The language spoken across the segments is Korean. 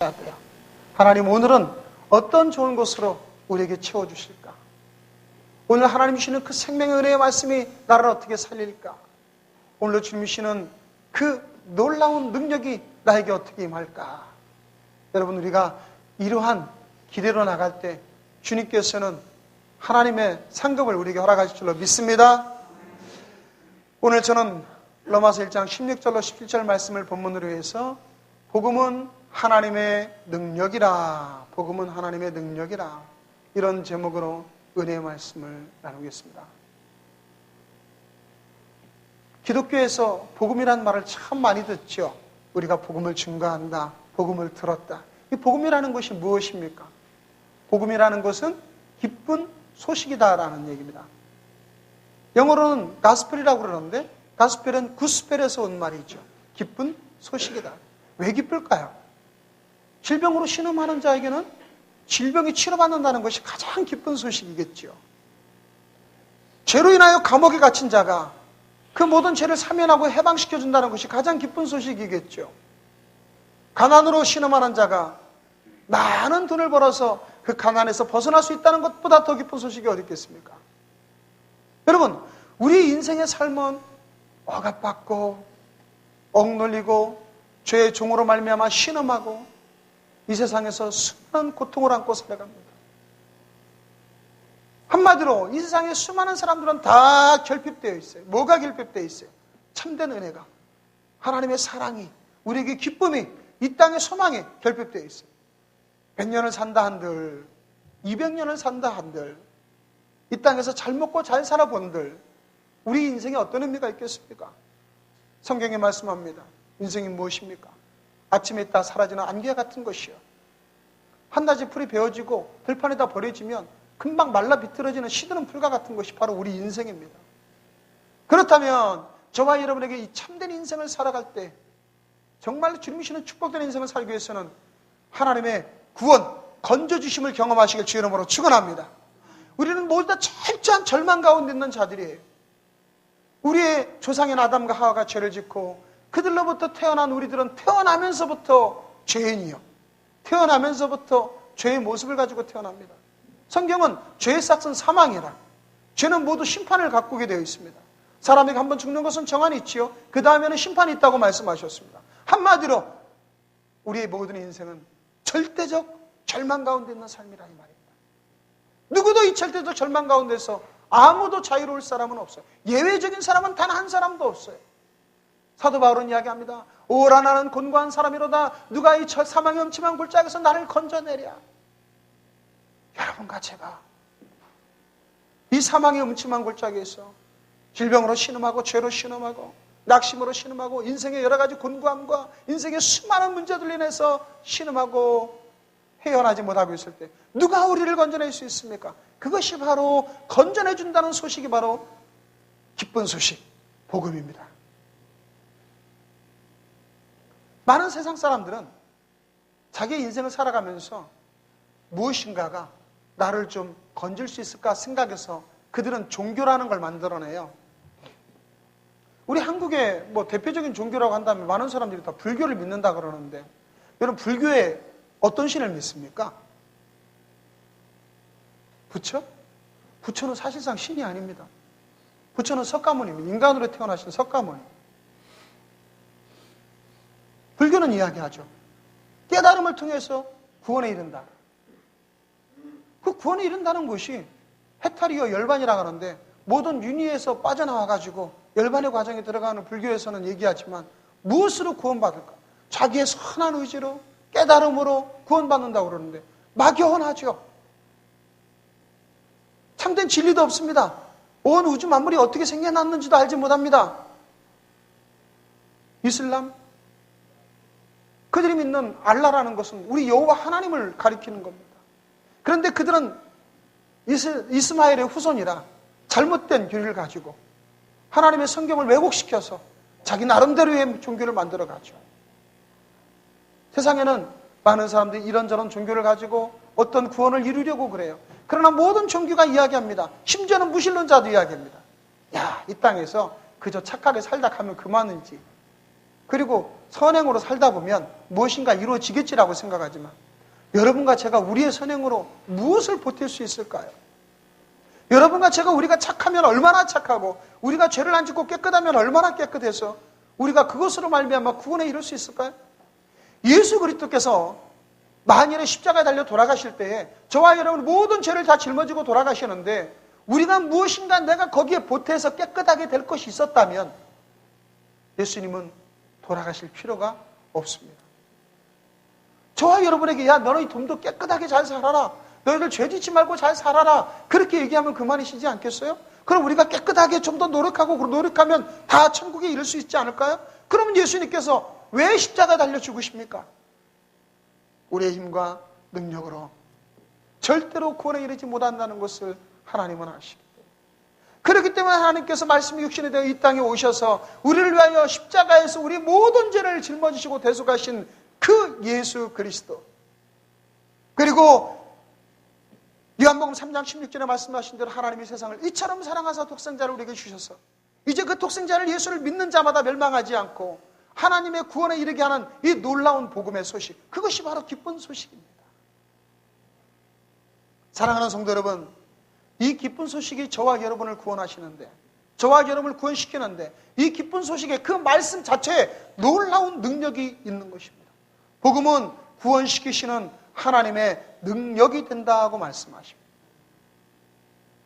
자들아, 하나님 오늘은 어떤 좋은 것으로 우리에게 채워주실까? 오늘 하나님 주시는 그 생명의 은혜의 말씀이 나를 어떻게 살릴까? 오늘 주님 주시는 그 놀라운 능력이 나에게 어떻게 임할까? 여러분, 우리가 이러한 기대로 나갈 때 주님께서는 하나님의 상급을 우리에게 허락하실 줄로 믿습니다. 오늘 저는 로마서 1장 16절로 17절 말씀을 본문으로 해서 복음은 하나님의 능력이라, 복음은 하나님의 능력이라, 이런 제목으로 은혜의 말씀을 나누겠습니다. 기독교에서 복음이라는 말을 참 많이 듣죠. 우리가 복음을 증거한다, 복음을 들었다. 이 복음이라는 것이 무엇입니까? 복음이라는 것은 기쁜 소식이다라는 얘기입니다. 영어로는 가스펠이라고 그러는데 가스펠은 구스펠에서 온 말이죠. 기쁜 소식이다. 왜 기쁠까요? 질병으로 신음하는 자에게는 질병이 치료받는다는 것이 가장 기쁜 소식이겠죠. 죄로 인하여 감옥에 갇힌 자가 그 모든 죄를 사면하고 해방시켜준다는 것이 가장 기쁜 소식이겠죠. 가난으로 신음하는 자가 많은 돈을 벌어서 그 가난에서 벗어날 수 있다는 것보다 더 기쁜 소식이 어디 있겠습니까? 여러분, 우리 인생의 삶은 억압받고 억눌리고 죄의 종으로 말미암아 신음하고 이 세상에서 수많은 고통을 안고 살아갑니다. 한마디로 이 세상에 수많은 사람들은 다 결핍되어 있어요. 뭐가 결핍되어 있어요? 참된 은혜가, 하나님의 사랑이, 우리에게 기쁨이, 이 땅의 소망이 결핍되어 있어요. 100년을 산다 한들, 200년을 산다 한들, 이 땅에서 잘 먹고 잘 살아본들 우리 인생에 어떤 의미가 있겠습니까? 성경에 말씀합니다. 인생이 무엇입니까? 아침에 있다 사라지는 안개 같은 것이요, 한낮에 풀이 베어지고 들판에다 버려지면 금방 말라 비틀어지는 시드는 풀과 같은 것이 바로 우리 인생입니다. 그렇다면 저와 여러분에게 이 참된 인생을 살아갈 때 정말로 주님이시는 축복된 인생을 살기 위해서는 하나님의 구원, 건져주심을 경험하시길 주의 이름으로 축원합니다. 우리는 모두 다 철저한 절망 가운데 있는 자들이에요. 우리의 조상인 아담과 하와가 죄를 짓고 그들로부터 태어난 우리들은 태어나면서부터 죄인이요, 태어나면서부터 죄의 모습을 가지고 태어납니다. 성경은 죄의 싹은 사망이라, 죄는 모두 심판을 갖고 되어 있습니다. 사람에게 한번 죽는 것은 정한이 있지요, 그 다음에는 심판이 있다고 말씀하셨습니다. 한마디로 우리의 모든 인생은 절대적 절망 가운데 있는 삶이라는 말입니다. 누구도 이 절대적 절망 가운데서 아무도 자유로울 사람은 없어요. 예외적인 사람은 단 한 사람도 없어요. 사도 바울은 이야기합니다. 오라 나는 곤고한 사람이로다. 누가 이 사망의 음침한 골짜기에서 나를 건져내랴. 여러분과 제가 이 사망의 음침한 골짜기에서 질병으로 신음하고 죄로 신음하고 낙심으로 신음하고 인생의 여러 가지 곤고함과 인생의 수많은 문제들 인해서 신음하고 헤어나지 못하고 있을 때 누가 우리를 건져낼 수 있습니까? 그것이 바로 건져내준다는 소식이 바로 기쁜 소식, 복음입니다. 많은 세상 사람들은 자기의 인생을 살아가면서 무엇인가가 나를 좀 건질 수 있을까 생각해서 그들은 종교라는 걸 만들어내요. 우리 한국의 뭐 대표적인 종교라고 한다면 많은 사람들이 다 불교를 믿는다 그러는데, 여러분 불교에 어떤 신을 믿습니까? 부처? 부처는 사실상 신이 아닙니다. 부처는 석가모니입니다. 인간으로 태어나신 석가모니. 불교는 이야기하죠. 깨달음을 통해서 구원에 이른다. 그 구원에 이른다는 것이 해탈이요 열반이라고 하는데, 모든 윤회에서 빠져나와가지고 열반의 과정에 들어가는 불교에서는 얘기하지만 무엇으로 구원받을까? 자기의 선한 의지로 깨달음으로 구원받는다고 그러는데 막연하죠. 참된 진리도 없습니다. 온 우주 만물이 어떻게 생겨났는지도 알지 못합니다. 이슬람, 그들이 믿는 알라라는 것은 우리 여호와 하나님을 가리키는 겁니다. 그런데 그들은 이스마엘의 후손이라 잘못된 교리를 가지고 하나님의 성경을 왜곡시켜서 자기 나름대로의 종교를 만들어가죠. 세상에는 많은 사람들이 이런저런 종교를 가지고 어떤 구원을 이루려고 그래요. 그러나 모든 종교가 이야기합니다. 심지어는 무신론자도 이야기합니다. 야, 이 땅에서 그저 착하게 살다 가면 그만이지. 그리고 선행으로 살다 보면 무엇인가 이루어지겠지라고 생각하지만 여러분과 제가 우리의 선행으로 무엇을 보탤 수 있을까요? 여러분과 제가 우리가 착하면 얼마나 착하고 우리가 죄를 안 짓고 깨끗하면 얼마나 깨끗해서 우리가 그것으로 말미암아 구원에 이룰 수 있을까요? 예수 그리스도께서 만일에 십자가에 달려 돌아가실 때에 저와 여러분 모든 죄를 다 짊어지고 돌아가시는데 우리가 무엇인가 내가 거기에 보태서 깨끗하게 될 것이 있었다면 예수님은 돌아가실 필요가 없습니다. 저와 여러분에게 야 너희 좀 더 깨끗하게 잘 살아라. 너희들 죄 짓지 말고 잘 살아라. 그렇게 얘기하면 그만이시지 않겠어요? 그럼 우리가 깨끗하게 좀 더 노력하고 노력하면 다 천국에 이를 수 있지 않을까요? 그러면 예수님께서 왜 십자가에 달려 죽으십니까? 우리의 힘과 능력으로 절대로 구원에 이르지 못한다는 것을 하나님은 아시기 때문에 그렇기 때문에 하나님께서 말씀이 육신이 되어 이 땅에 오셔서 우리를 위하여 십자가에서 우리 모든 죄를 짊어지시고 대속하신 그 예수 그리스도 그리고 요한복음 3장 16절에 말씀하신 대로 하나님이 세상을 이처럼 사랑하사 독생자를 우리에게 주셔서 이제 그 독생자를 예수를 믿는 자마다 멸망하지 않고 하나님의 구원에 이르게 하는 이 놀라운 복음의 소식 그것이 바로 기쁜 소식입니다. 사랑하는 성도 여러분 이 기쁜 소식이 저와 여러분을 구원하시는데 저와 여러분을 구원시키는데 이 기쁜 소식에 그 말씀 자체에 놀라운 능력이 있는 것입니다. 복음은 구원시키시는 하나님의 능력이 된다고 말씀하십니다.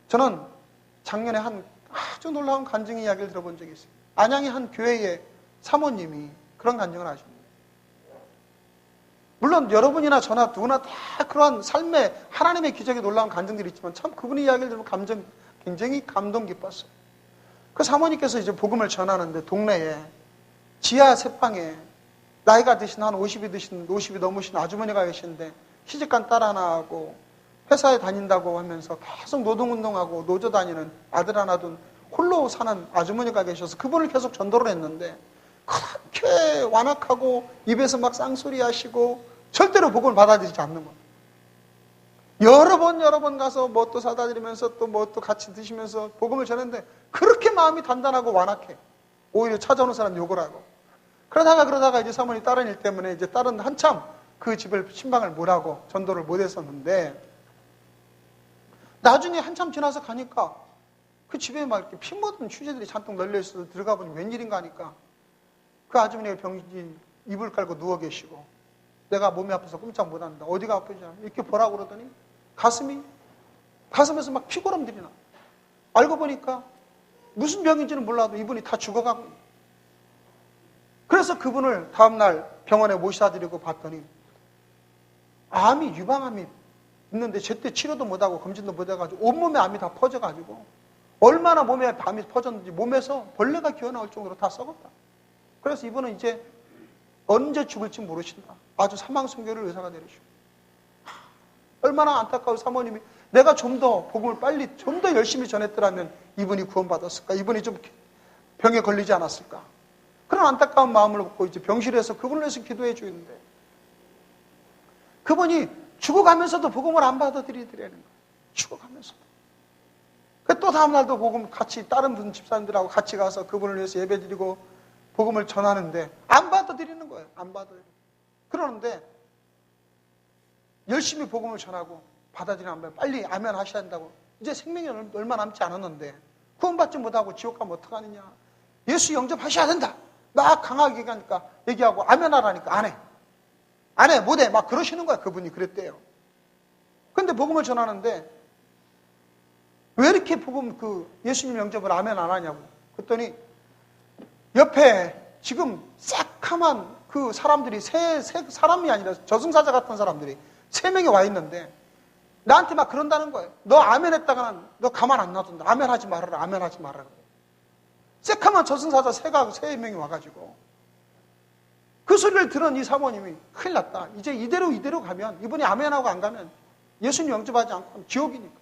저는 작년에 한 아주 놀라운 간증의 이야기를 들어본 적이 있어요. 안양의 한 교회의 사모님이 그런 간증을 하십니다. 물론 여러분이나 저나 누구나 다 그러한 삶의 하나님의 기적에 놀라운 간증들이 있지만 참 그분의 이야기를 들으면 굉장히 감동 깊었어요. 그 사모님께서 이제 복음을 전하는데 동네에 지하 세방에 나이가 드신 한 50이 넘으신 아주머니가 계시는데 시집간 딸 하나 하고 회사에 다닌다고 하면서 계속 노동운동하고 노조 다니는 아들 하나 둔 홀로 사는 아주머니가 계셔서 그분을 계속 전도를 했는데 그렇게 완악하고 입에서 막 쌍소리 하시고 절대로 복음을 받아들이지 않는 거예요. 여러 번 가서 뭐 또 사다 드리면서 또 뭐 또 같이 드시면서 복음을 전했는데 그렇게 마음이 단단하고 완악해. 오히려 찾아오는 사람 욕을 하고. 그러다가 이제 사모님 다른 일 때문에 이제 딸은 한참 그 집을 신방을 못 하고 전도를 못 했었는데 나중에 한참 지나서 가니까 그 집에 막 이렇게 피 묻은 휴지들이 잔뜩 널려 있어서 들어가 보니 웬일인가 하니까 그 아주머니가 병진 이불 깔고 누워 계시고 내가 몸이 아파서 꼼짝 못 한다. 어디가 아프지? 이렇게 보라고 그러더니 가슴에서 막 피고름들이 나. 알고 보니까 무슨 병인지는 몰라도 이분이 다 죽어가고 있는. 그래서 그분을 다음날 병원에 모셔다 드리고 봤더니 유방암이 있는데 제때 치료도 못하고 검진도 못해가지고 온몸에 암이 다 퍼져가지고 얼마나 몸에 암이 퍼졌는지 몸에서 벌레가 기어나올 정도로 다 썩었다. 그래서 이분은 이제 언제 죽을지 모르신다. 아주 사망선고를 의사가 내리시고 얼마나 안타까운 사모님이 내가 좀 더 복음을 빨리 좀 더 열심히 전했더라면 이분이 구원받았을까? 이분이 좀 병에 걸리지 않았을까? 그런 안타까운 마음을 먹고 이제 병실에서 그분을 위해서 기도해 주는데 그분이 죽어가면서도 복음을 안 받아들이더라는 거예요. 죽어가면서도. 또 다음날도 복음 같이 다른 분 집사님들하고 같이 가서 그분을 위해서 예배드리고 복음을 전하는데 안 받아들이는 거예요. 안 받아들이는. 그러는데 열심히 복음을 전하고 받아들이는 안 받아요. 빨리 아멘 하셔야 한다고. 이제 생명이 얼마 남지 않았는데 구원받지 못하고 지옥 가면 어떡하느냐. 예수 영접하셔야 된다. 막 강하게 얘기하고 아멘 하라니까 안 해. 안 해, 못 해. 막 그러시는 거야. 그분이 그랬대요. 근데 복음을 전하는데 왜 이렇게 예수님 영접을 아멘 안 하냐고. 그랬더니 옆에 지금 새카만 그 사람들이 사람이 아니라 저승사자 같은 사람들이 3명이 와 있는데 나한테 막 그런다는 거예요. 너 아멘 했다가는 너 가만 안 놔둔다. 아멘 하지 말아라. 아멘 하지 말아라. 새카만 저승사자 3명이 와가지고 그 소리를 들은 이 사모님이 큰일 났다. 이제 이대로 가면 이분이 아멘하고 안 가면 예수님 영접하지 않고 하면 지옥이니까.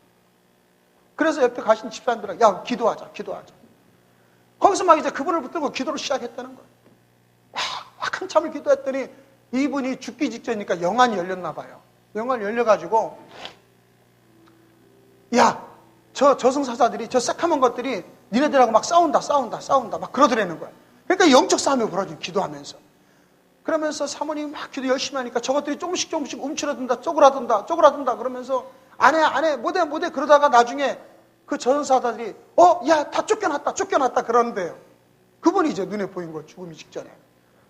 그래서 옆에 가신 집사님들은 야 기도하자. 거기서 막 이제 그분을 붙들고 기도를 시작했다는 거예요. 막 한참을 기도했더니 이분이 죽기 직전이니까 영안이 열렸나 봐요. 영안이 열려가지고 야 저승사자들이 저 새카만 것들이 니네들하고 막 싸운다 막 그러더라는 거예요. 그러니까 영적 싸움이 벌어져요. 기도하면서. 그러면서 사모님이 막 기도 열심히 하니까 저것들이 조금씩 움츠러든다, 쪼그라든다 그러면서 안 해, 못해 그러다가 나중에 그 전사자들이 야, 다 쫓겨났다 그러는데요. 그분이 이제 눈에 보인 거예요. 죽음이 직전에.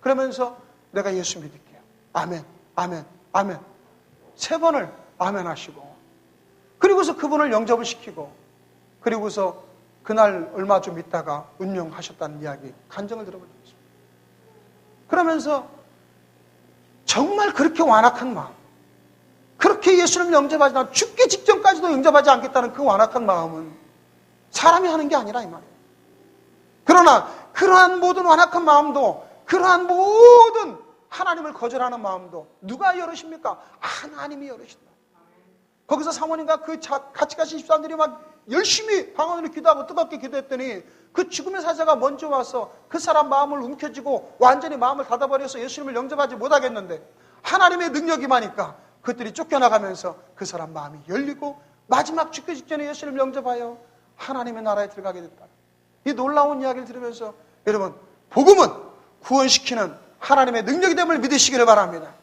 그러면서 내가 예수 믿을게요. 아멘. 3번을 아멘 하시고, 그리고서 그분을 영접을 시키고, 그리고서 그날 얼마 좀 있다가 운명하셨다는 이야기, 간증을 들어보겠습니다. 그러면서 정말 그렇게 완악한 마음, 그렇게 예수를 영접하지 않고 죽기 직전까지도 영접하지 않겠다는 그 완악한 마음은 사람이 하는 게 아니라 이 말이에요. 그러나 그러한 모든 완악한 마음도, 그러한 모든 하나님을 거절하는 마음도 누가 열으십니까? 하나님이 열으신다. 거기서 사모님과 그 같이 가신 집사람들이 막 열심히 방언으로 기도하고 뜨겁게 기도했더니 그 죽음의 사자가 먼저 와서 그 사람 마음을 움켜쥐고 완전히 마음을 닫아버려서 예수님을 영접하지 못하겠는데, 하나님의 능력이 많으니까 그들이 쫓겨나가면서 그 사람 마음이 열리고 마지막 죽기 직전에 예수님을 영접하여 하나님의 나라에 들어가게 됐다. 이 놀라운 이야기를 들으면서 여러분, 복음은 구원시키는 하나님의 능력이 됨을 믿으시기를 바랍니다.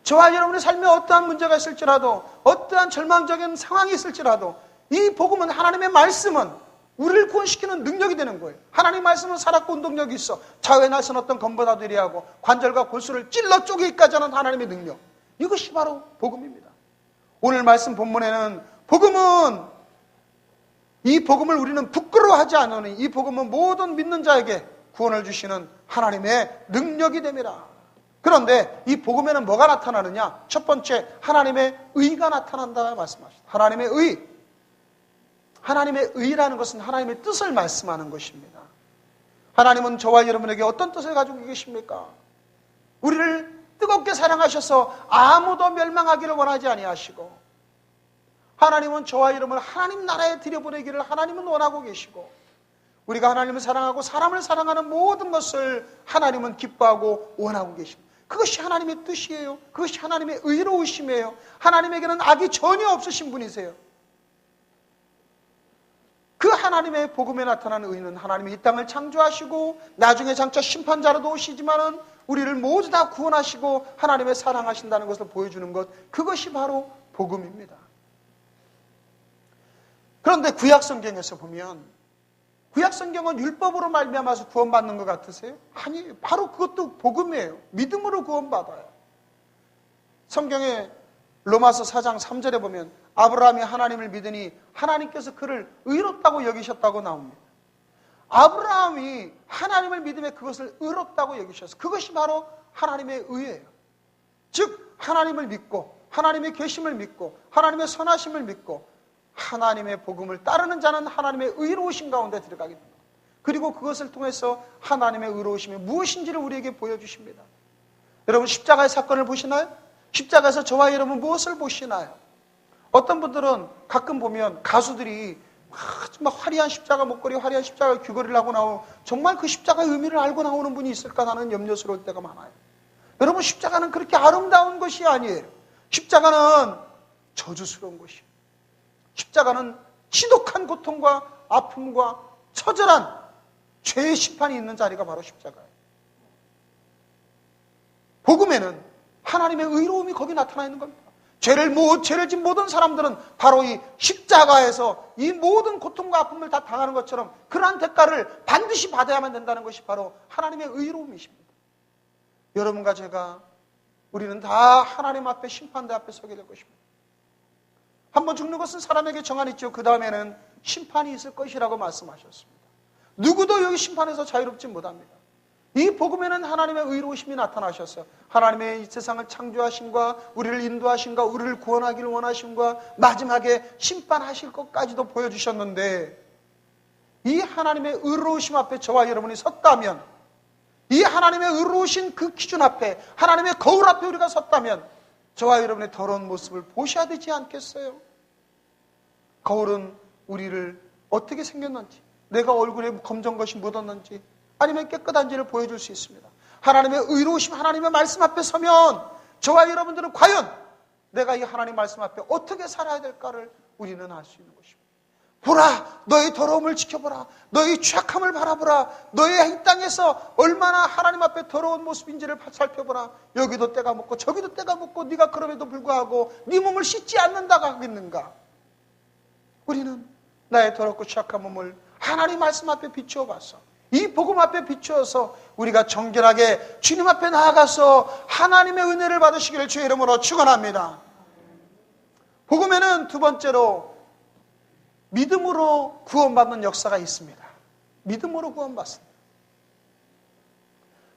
저와 여러분의 삶에 어떠한 문제가 있을지라도, 어떠한 절망적인 상황이 있을지라도, 이 복음은, 하나님의 말씀은 우리를 구원시키는 능력이 되는 거예요. 하나님의 말씀은 살았고 운동력이 있어 좌우에 나선 어떤 검보다도 이리하고 관절과 골수를 찔러 쪼개기까지 하는 하나님의 능력, 이것이 바로 복음입니다. 오늘 말씀 본문에는 복음은, 이 복음을 우리는 부끄러워하지 않으니 이 복음은 모든 믿는 자에게 구원을 주시는 하나님의 능력이 됨이라. 그런데 이 복음에는 뭐가 나타나느냐? 첫 번째, 하나님의 의가 나타난다 말씀하셨다. 하나님의 의. 하나님의 의라는 것은 하나님의 뜻을 말씀하는 것입니다. 하나님은 저와 여러분에게 어떤 뜻을 가지고 계십니까? 우리를 뜨겁게 사랑하셔서 아무도 멸망하기를 원하지 아니하시고, 하나님은 저와 여러분을 하나님 나라에 들여보내기를 하나님은 원하고 계시고, 우리가 하나님을 사랑하고 사람을 사랑하는 모든 것을 하나님은 기뻐하고 원하고 계십니다. 그것이 하나님의 뜻이에요. 그것이 하나님의 의로우심이에요. 하나님에게는 악이 전혀 없으신 분이세요. 그 하나님의 복음에 나타나는 의는 하나님이 이 땅을 창조하시고 나중에 장차 심판자로도 오시지만은 우리를 모두 다 구원하시고 하나님의 사랑하신다는 것을 보여주는 것, 그것이 바로 복음입니다. 그런데 구약성경에서 보면, 구약성경은 율법으로 말미암아서 구원받는 것 같으세요? 아니, 바로 그것도 복음이에요. 믿음으로 구원받아요. 성경에 로마서 4장 3절에 보면 아브라함이 하나님을 믿으니 하나님께서 그를 의롭다고 여기셨다고 나옵니다. 아브라함이 하나님을 믿음에 그것을 의롭다고 여기셔서, 그것이 바로 하나님의 의예요. 즉 하나님을 믿고 하나님의 계심을 믿고 하나님의 선하심을 믿고 하나님의 복음을 따르는 자는 하나님의 의로우심 가운데 들어가게 됩니다. 그리고 그것을 통해서 하나님의 의로우심이 무엇인지를 우리에게 보여주십니다. 여러분, 십자가의 사건을 보시나요? 십자가에서 저와 여러분 무엇을 보시나요? 어떤 분들은 가끔 보면 가수들이 막 화려한 십자가 목걸이, 화려한 십자가 귀걸이를 하고 나오고, 정말 그 십자가의 의미를 알고 나오는 분이 있을까 하는 염려스러울 때가 많아요. 여러분, 십자가는 그렇게 아름다운 것이 아니에요. 십자가는 저주스러운 것이에요. 십자가는 지독한 고통과 아픔과 처절한 죄의 심판이 있는 자리가 바로 십자가예요. 복음에는 하나님의 의로움이 거기 나타나 있는 겁니다. 죄를 진 모든 사람들은 바로 이 십자가에서 이 모든 고통과 아픔을 다 당하는 것처럼 그러한 대가를 반드시 받아야만 된다는 것이 바로 하나님의 의로움이십니다. 여러분과 제가, 우리는 다 하나님 앞에, 심판대 앞에 서게 될 것입니다. 한번 죽는 것은 사람에게 정한이 있죠. 그 다음에는 심판이 있을 것이라고 말씀하셨습니다. 누구도 여기 심판에서 자유롭지 못합니다. 이 복음에는 하나님의 의로우심이 나타나셔서 하나님의 이 세상을 창조하심과 우리를 인도하심과 우리를 구원하기를 원하심과 마지막에 심판하실 것까지도 보여주셨는데, 이 하나님의 의로우심 앞에 저와 여러분이 섰다면, 이 하나님의 의로우신 그 기준 앞에, 하나님의 거울 앞에 우리가 섰다면 저와 여러분의 더러운 모습을 보셔야 되지 않겠어요? 거울은 우리를 어떻게 생겼는지, 내가 얼굴에 검정 것이 묻었는지 아니면 깨끗한지를 보여줄 수 있습니다. 하나님의 의로우심, 하나님의 말씀 앞에 서면 저와 여러분들은 과연 내가 이 하나님 말씀 앞에 어떻게 살아야 될까를 우리는 알 수 있는 것입니다. 보라, 너의 더러움을 지켜보라. 너의 취약함을 바라보라. 너의 이 땅에서 얼마나 하나님 앞에 더러운 모습인지를 살펴보라. 여기도 때가 묻고 저기도 때가 묻고 네가 그럼에도 불구하고 네 몸을 씻지 않는다고 하겠는가? 우리는 나의 더럽고 취약한 몸을 하나님 말씀 앞에 비추어 봤어. 이 복음 앞에 비추어서 우리가 정결하게 주님 앞에 나아가서 하나님의 은혜를 받으시기를 주의 이름으로 축원합니다. 복음에는 두 번째로 믿음으로 구원받는 역사가 있습니다. 믿음으로 구원받습니다.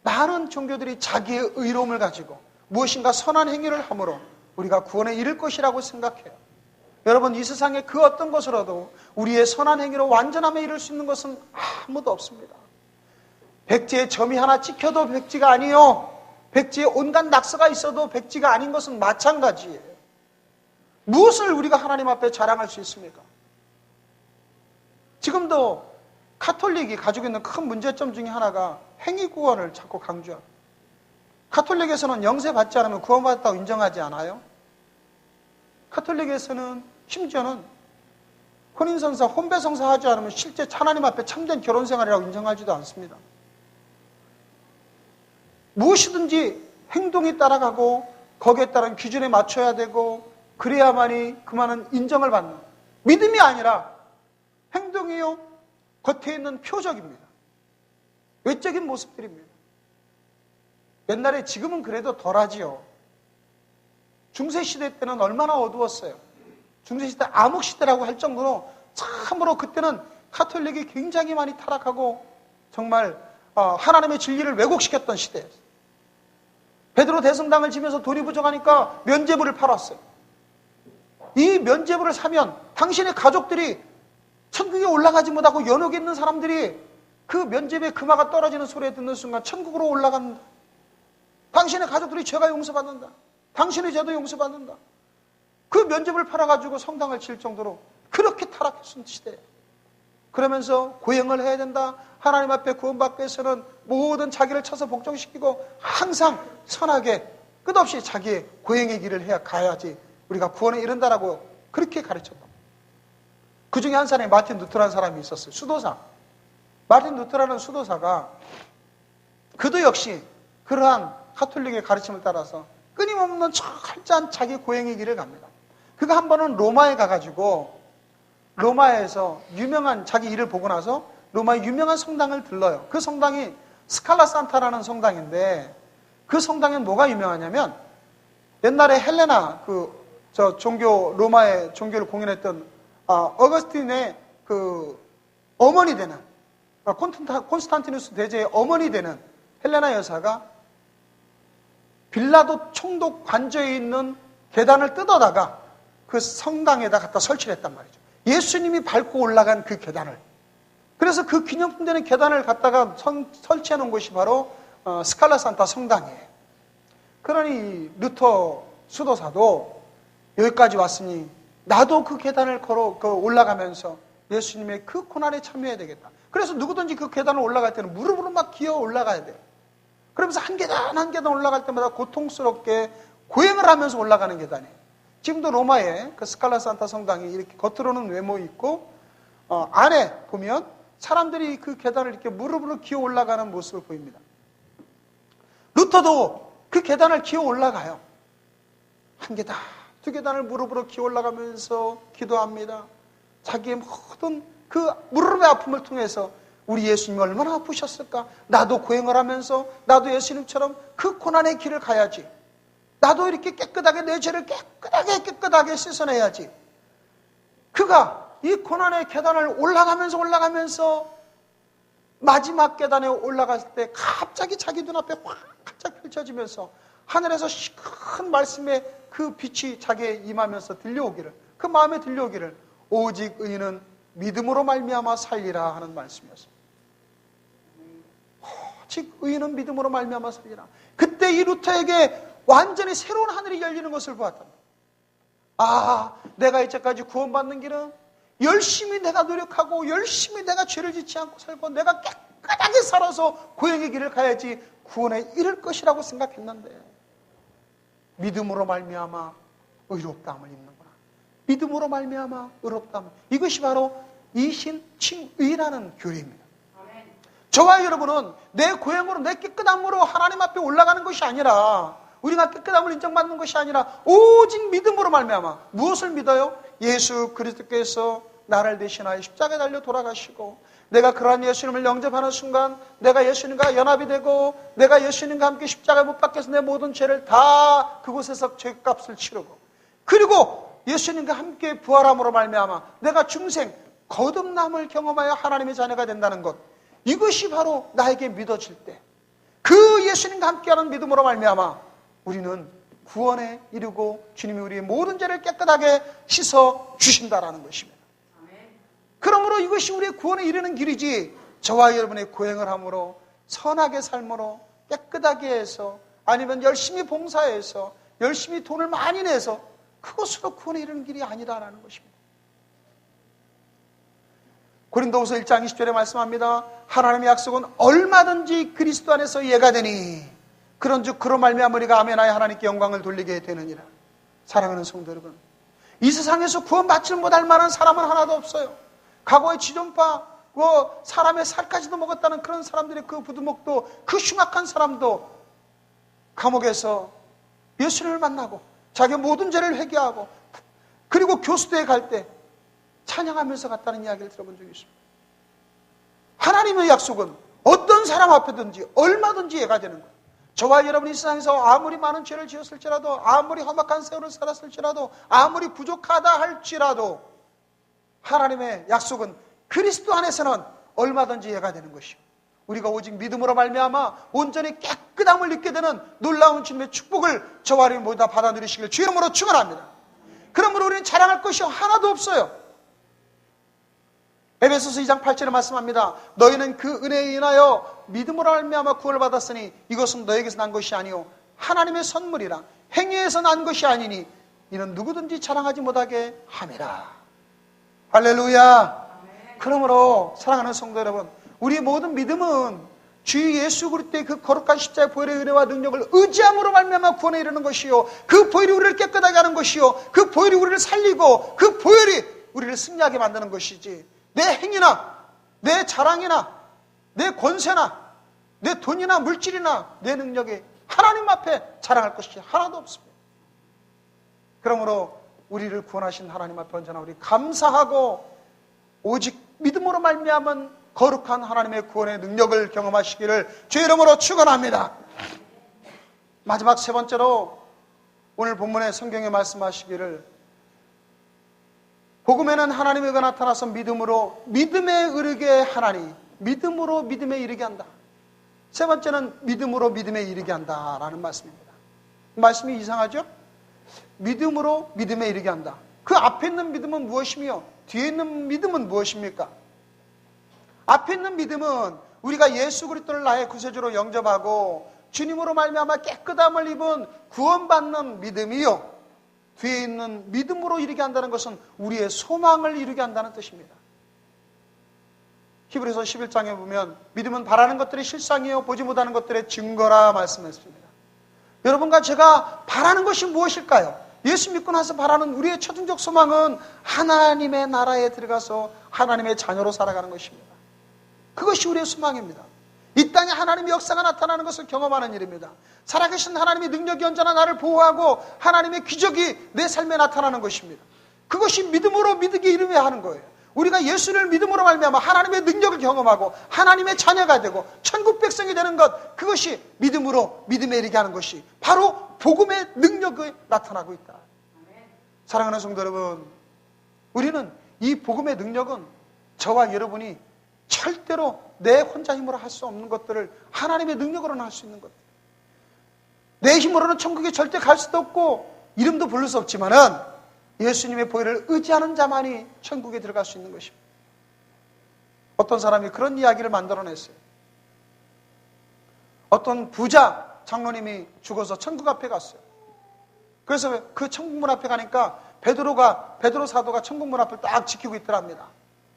많은 종교들이 자기의 의로움을 가지고 무엇인가 선한 행위를 함으로 우리가 구원에 이를 것이라고 생각해요. 여러분, 이 세상에 그 어떤 것으로도 우리의 선한 행위로 완전함에 이를 수 있는 것은 아무도 없습니다. 백지에 점이 하나 찍혀도 백지가 아니요, 백지에 온갖 낙서가 있어도 백지가 아닌 것은 마찬가지예요. 무엇을 우리가 하나님 앞에 자랑할 수 있습니까? 지금도 카톨릭이 가지고 있는 큰 문제점 중에 하나가 행위 구원을 자꾸 강조합니다. 카톨릭에서는 영세 받지 않으면 구원받았다고 인정하지 않아요. 카톨릭에서는 심지어는 혼인성사, 혼배성사 하지 않으면 실제 하나님 앞에 참된 결혼생활이라고 인정하지도 않습니다. 무엇이든지 행동이 따라가고 거기에 따른 기준에 맞춰야 되고 그래야만이 그만은 인정을 받는, 믿음이 아니라 행동이요, 겉에 있는 표적입니다. 외적인 모습들입니다. 옛날에, 지금은 그래도 덜하지요. 중세시대 때는 얼마나 어두웠어요. 중세시대 암흑시대라고 할 정도로 참으로 그때는 카톨릭이 굉장히 많이 타락하고 정말 하나님의 진리를 왜곡시켰던 시대였어요. 베드로 대성당을 지면서 돈이 부족하니까 면죄부를 팔았어요. 이 면죄부를 사면 당신의 가족들이 천국에 올라가지 못하고 연옥에 있는 사람들이 그 면죄부의 금화가 떨어지는 소리에 듣는 순간 천국으로 올라간다. 당신의 가족들이 죄가 용서받는다. 당신의 죄도 용서받는다. 그 면죄부를 팔아가지고 성당을 칠 정도로 그렇게 타락했던 시대예요. 그러면서 고행을 해야 된다. 하나님 앞에 구원받기 위해서는 모든 자기를 쳐서 복종시키고 항상 선하게 끝없이 자기의 고행의 길을 해야 가야지 우리가 구원에 이른다라고 그렇게 가르쳤다. 그 중에 한 사람이 마틴 루터라는 사람이 있었어요. 수도사. 마틴 루터라는 수도사가 그도 역시 그러한 카톨릭의 가르침을 따라서 끊임없는 철저한 자기 고행의 길을 갑니다. 그가 한 번은 로마에 가가지고 로마에서 유명한 자기 일을 보고 나서 로마의 유명한 성당을 들러요. 그 성당이 스칼라 산타라는 성당인데 그 성당엔 뭐가 유명하냐면 옛날에 헬레나 로마의 종교를 공연했던 어거스틴의 그 어머니 되는 콘스탄티누스 대제의 어머니 되는 헬레나 여사가 빌라도 총독 관저에 있는 계단을 뜯어다가 그 성당에다 갖다 설치를 했단 말이죠. 예수님이 밟고 올라간 그 계단을. 그래서 그 기념품 되는 계단을 갖다가 설치해 놓은 곳이 바로 스칼라 산타 성당이에요. 그러니 루터 수도사도 여기까지 왔으니 나도 그 계단을 올라가면서 예수님의 그 고난에 참여해야 되겠다. 그래서 누구든지 그 계단을 올라갈 때는 무릎으로 막 기어 올라가야 돼요. 그러면서 한 계단 한 계단 올라갈 때마다 고통스럽게 고행을 하면서 올라가는 계단이에요. 지금도 로마에 그 스칼라 산타 성당이 이렇게 겉으로는 외모 있고 안에 보면 사람들이 그 계단을 이렇게 무릎으로 기어 올라가는 모습을 보입니다. 루터도 그 계단을 기어 올라가요. 한 계단, 두 계단을 무릎으로 기어 올라가면서 기도합니다. 자기의 모든 그 무릎의 아픔을 통해서 우리 예수님이 얼마나 아프셨을까? 나도 고행을 하면서 나도 예수님처럼 그 고난의 길을 가야지. 나도 이렇게 깨끗하게 내 죄를 깨끗하게 씻어내야지. 그가 이 고난의 계단을 올라가면서 마지막 계단에 올라갔을 때 갑자기 자기 눈앞에 활짝 펼쳐지면서 하늘에서 큰 말씀의 그 빛이 자기에 임하면서 들려오기를, 그 마음에 들려오기를 오직 의인은 믿음으로 말미암아 살리라 하는 말씀이었습니다. 오직 의인은 믿음으로 말미암아 살리라. 그때 이 루터에게 완전히 새로운 하늘이 열리는 것을 보았답니다. 내가 이제까지 구원받는 길은 열심히 내가 노력하고 열심히 내가 죄를 짓지 않고 살고 내가 깨끗하게 살아서 고행의 길을 가야지 구원에 이를 것이라고 생각했는데 믿음으로 말미암아 의롭다함을 입는구나. 믿음으로 말미암아 의롭다함. 이것이 바로 이신칭의라는 교리입니다. 저와 여러분은 내 고행으로, 내 깨끗함으로 하나님 앞에 올라가는 것이 아니라, 우리가 깨끗함을 인정받는 것이 아니라 오직 믿음으로 말미암아 무엇을 믿어요? 예수 그리스도께서 나를 대신하여 십자가에 달려 돌아가시고, 내가 그러한 예수님을 영접하는 순간 내가 예수님과 연합이 되고, 내가 예수님과 함께 십자가에 못 박혀서 내 모든 죄를 다 그곳에서 죄값을 치르고, 그리고 예수님과 함께 부활함으로 말미암아 내가 중생 거듭남을 경험하여 하나님의 자녀가 된다는 것, 이것이 바로 나에게 믿어질 때, 그 예수님과 함께하는 믿음으로 말미암아 우리는 구원에 이르고 주님이 우리의 모든 죄를 깨끗하게 씻어 주신다라는 것입니다. 그러므로 이것이 우리의 구원에 이르는 길이지, 저와 여러분의 고행을 함으로, 선하게 삶으로, 깨끗하게 해서, 아니면 열심히 봉사해서, 열심히 돈을 많이 내서 그것으로 구원에 이르는 길이 아니다라는 것입니다. 고린도후서 1장 20절에 말씀합니다. 하나님의 약속은 얼마든지 그리스도 안에서 이해가 되니 그런즉 그로 말미암아 우리가 아멘하여 하나님께 영광을 돌리게 되느니라. 사랑하는 성도 여러분, 이 세상에서 구원받지 못할 만한 사람은 하나도 없어요. 과거에 지존파, 사람의 살까지도 먹었다는 그런 사람들의 그 부두목도, 그 흉악한 사람도 감옥에서 예수님을 만나고 자기 모든 죄를 회개하고, 그리고 교수대에 갈 때 찬양하면서 갔다는 이야기를 들어본 적이 있습니다. 하나님의 약속은 어떤 사람 앞에든지 얼마든지 예가 되는 거예요. 저와 여러분이 이 세상에서 아무리 많은 죄를 지었을지라도, 아무리 험악한 세월을 살았을지라도, 아무리 부족하다 할지라도 하나님의 약속은 그리스도 안에서는 얼마든지 예가 되는 것이요, 우리가 오직 믿음으로 말미암아 온전히 깨끗함을 입게 되는 놀라운 주님의 축복을 저와 여러분이 모두 다 받아 누리시길 주 이름으로 축원합니다. 그러므로 우리는 자랑할 것이 하나도 없어요. 에베소서 2장 8절에 말씀합니다. 너희는 그 은혜에 인하여 믿음으로 말미암아 구원을 받았으니 이것은 너에게서 난 것이 아니요 하나님의 선물이라. 행위에서 난 것이 아니니 이는 누구든지 자랑하지 못하게 함이라. 할렐루야. 그러므로 사랑하는 성도 여러분, 우리 모든 믿음은 주 예수 그리스도의 그 거룩한 십자가의 보혈의 은혜와 능력을 의지함으로 말미암아 구원에 이르는 것이요, 그 보혈이 우리를 깨끗하게 하는 것이요, 그 보혈이 우리를 살리고 그 보혈이 우리를 승리하게 만드는 것이지, 내 행위나 내 자랑이나 내 권세나 내 돈이나 물질이나 내 능력이 하나님 앞에 자랑할 것이 하나도 없습니다. 그러므로 우리를 구원하신 하나님 앞에 언제나 우리 감사하고 오직 믿음으로 말미암은 거룩한 하나님의 구원의 능력을 경험하시기를 주 이름으로 축원합니다. 마지막 세 번째로 오늘 본문의 성경에 말씀하시기를, 복음에는 하나님의 의가 나타나서 믿음으로 믿음에 이르게 하나니, 믿음으로 믿음에 이르게 한다. 세 번째는 믿음으로 믿음에 이르게 한다라는 말씀입니다. 말씀이 이상하죠? 믿음으로 믿음에 이르게 한다. 그 앞에 있는 믿음은 무엇이며 뒤에 있는 믿음은 무엇입니까? 앞에 있는 믿음은 우리가 예수 그리스도를 나의 구세주로 영접하고 주님으로 말미암아 깨끗함을 입은 구원받는 믿음이요, 뒤에 있는 믿음으로 이르게 한다는 것은 우리의 소망을 이루게 한다는 뜻입니다. 히브리서 11장에 보면 믿음은 바라는 것들의 실상이요 보지 못하는 것들의 증거라 말씀했습니다. 여러분과 제가 바라는 것이 무엇일까요? 예수 믿고 나서 바라는 우리의 최종적 소망은 하나님의 나라에 들어가서 하나님의 자녀로 살아가는 것입니다. 그것이 우리의 소망입니다. 이 땅에 하나님의 역사가 나타나는 것을 경험하는 일입니다. 살아계신 하나님의 능력이 언제나 나를 보호하고 하나님의 기적이 내 삶에 나타나는 것입니다. 그것이 믿음으로 믿게 이루어야 하는 거예요. 우리가 예수를 믿음으로 말미암아 하나님의 능력을 경험하고 하나님의 자녀가 되고 천국 백성이 되는 것, 그것이 믿음으로 믿음에 이르게 하는 것이 바로 복음의 능력이 나타나고 있다. 사랑하는 성도 여러분, 우리는 이 복음의 능력은 저와 여러분이 절대로 내 혼자 힘으로 할 수 없는 것들을 하나님의 능력으로는 할 수 있는 것. 내 힘으로는 천국에 절대 갈 수도 없고 이름도 부를 수 없지만은 예수님의 보혈을 의지하는 자만이 천국에 들어갈 수 있는 것입니다. 어떤 사람이 그런 이야기를 만들어냈어요. 어떤 부자 장로님이 죽어서 천국 앞에 갔어요. 그래서 그 천국문 앞에 가니까 베드로 사도가 천국문 앞을 딱 지키고 있더랍니다.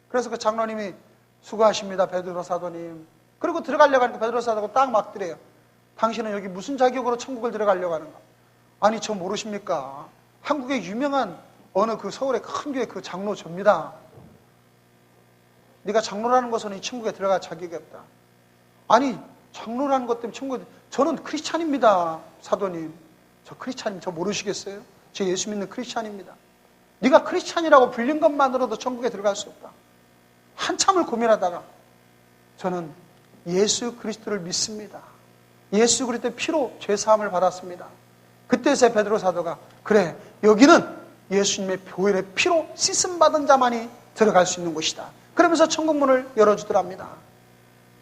그래서 그 장로님이 수고하십니다, 베드로 사도님. 그리고 들어가려고 하니까 베드로 사도가 딱 막더래요. 당신은 여기 무슨 자격으로 천국을 들어가려고 하는가? 아니, 저 모르십니까? 한국의 유명한 어느 그 서울의 큰 교회 그 장로 접니다. 네가 장로라는 것은 이 천국에 들어갈 자격이 없다. 아니, 장로라는 것 때문에 천국에, 저는 크리스찬입니다. 사도님, 저 크리스찬입니다. 저 모르시겠어요? 저 예수 믿는 크리스찬입니다. 네가 크리스찬이라고 불린 것만으로도 천국에 들어갈 수 없다. 한참을 고민하다가 저는 예수 그리스도를 믿습니다. 예수 그리스도의 피로 죄사함을 받았습니다. 그때서야 베드로 사도가 그래, 여기는 예수님의 보혈의 피로 씻음받은 자만이 들어갈 수 있는 곳이다. 그러면서 천국문을 열어주더랍니다.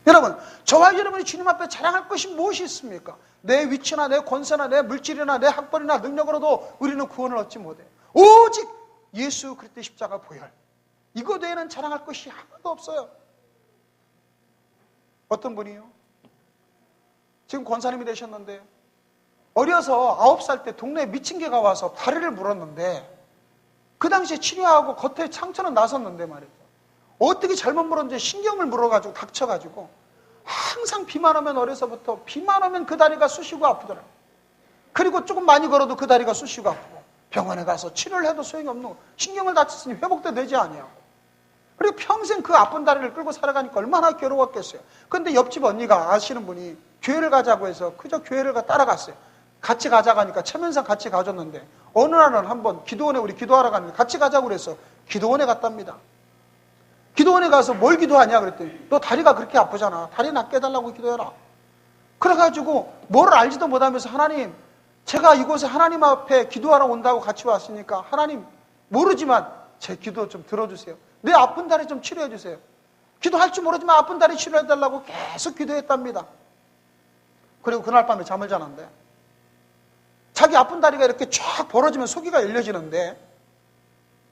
여러분, 저와 여러분이 주님 앞에 자랑할 것이 무엇이 있습니까? 내 위치나 내 권세나 내 물질이나 내 학벌이나 능력으로도 우리는 구원을 얻지 못해요. 오직 예수 그리스도의 십자가 보혈, 이거 외에는 자랑할 것이 하나도 없어요. 어떤 분이요? 지금 권사님이 되셨는데 어려서 9살 때 동네에 미친 개가 와서 다리를 물었는데 그 당시에 치료하고 겉에 상처는 났었는데 말이죠. 어떻게 잘못 물었는지 신경을 물어가지고 닥쳐가지고 항상 비만 오면 어려서부터 비만 오면 그 다리가 쑤시고 아프더라고요. 그리고 조금 많이 걸어도 그 다리가 쑤시고 아프고 병원에 가서 치료를 해도 소용이 없는 거. 신경을 다쳤으니 회복도 되지 아니하고. 그리고 평생 그 아픈 다리를 끌고 살아가니까 얼마나 괴로웠겠어요. 그런데 옆집 언니가 아시는 분이 교회를 가자고 해서 그저 교회를 따라갔어요. 같이 가자고 하니까 체면상 같이 가줬는데 어느 날은 한번 기도원에 우리 기도하러 가는데 같이 가자고 그래서 기도원에 갔답니다. 기도원에 가서 뭘 기도하냐 그랬더니 너 다리가 그렇게 아프잖아. 다리 낫게 해달라고 기도해라. 그래가지고 뭘 알지도 못하면서 하나님, 제가 이곳에 하나님 앞에 기도하러 온다고 같이 왔으니까 하나님 모르지만 제 기도 좀 들어주세요. 내 아픈 다리 좀 치료해 주세요. 기도할 줄 모르지만 아픈 다리 치료해달라고 계속 기도했답니다. 그리고 그날 밤에 잠을 자는데 자기 아픈 다리가 이렇게 쫙 벌어지면 속이가 열려지는데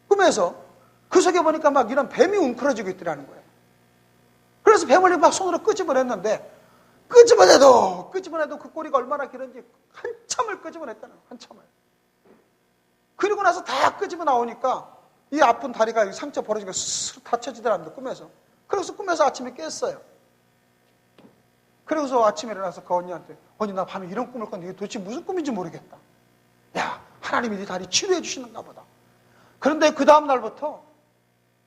꿈에서 그 속에 보니까 막 이런 뱀이 웅크러지고 있더라는 거예요. 그래서 뱀을 막 손으로 끄집어냈는데 끄집어내도 그 꼬리가 얼마나 길은지 한참을 끄집어냈다는 거예요. 한참을. 그리고 나서 다 끄집어 나오니까 이 아픈 다리가 상처 벌어지니까 스스로 다쳐지더랍니다. 꿈에서. 그래서 꿈에서 아침에 깼어요. 그래서 아침에 일어나서 그 언니한테 언니 나 밤에 이런 꿈을 꿨는데 이게 도대체 무슨 꿈인지 모르겠다. 야, 하나님이 네 다리 치료해 주시는가 보다. 그런데 그 다음 날부터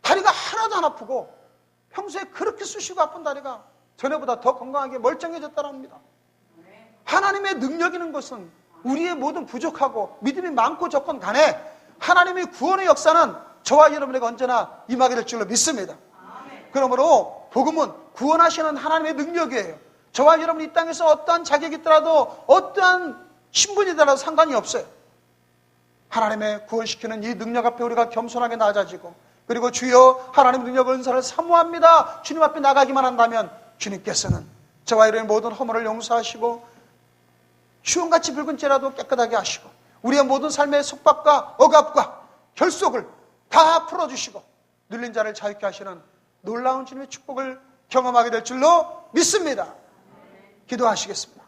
다리가 하나도 안 아프고 평소에 그렇게 쑤시고 아픈 다리가 전에보다 더 건강하게 멀쩡해졌다랍니다. 하나님의 능력 있는 것은 우리의 모든 부족하고 믿음이 많고 적건 간에 하나님의 구원의 역사는 저와 여러분에게 언제나 임하게 될 줄로 믿습니다. 그러므로 복음은 구원하시는 하나님의 능력이에요. 저와 여러분이 이 땅에서 어떠한 자격이 있더라도 어떠한 신분이더라도 상관이 없어요. 하나님의 구원시키는 이 능력 앞에 우리가 겸손하게 낮아지고 그리고 주여 하나님의 능력 은사를 사모합니다. 주님 앞에 나가기만 한다면 주님께서는 저와 여러분의 모든 허물을 용서하시고 주홍같이 붉은 죄라도 깨끗하게 하시고 우리의 모든 삶의 속박과 억압과 결속을 다 풀어주시고 눌린 자를 자유케 하시는 놀라운 주님의 축복을 경험하게 될 줄로 믿습니다. 기도하시겠습니다.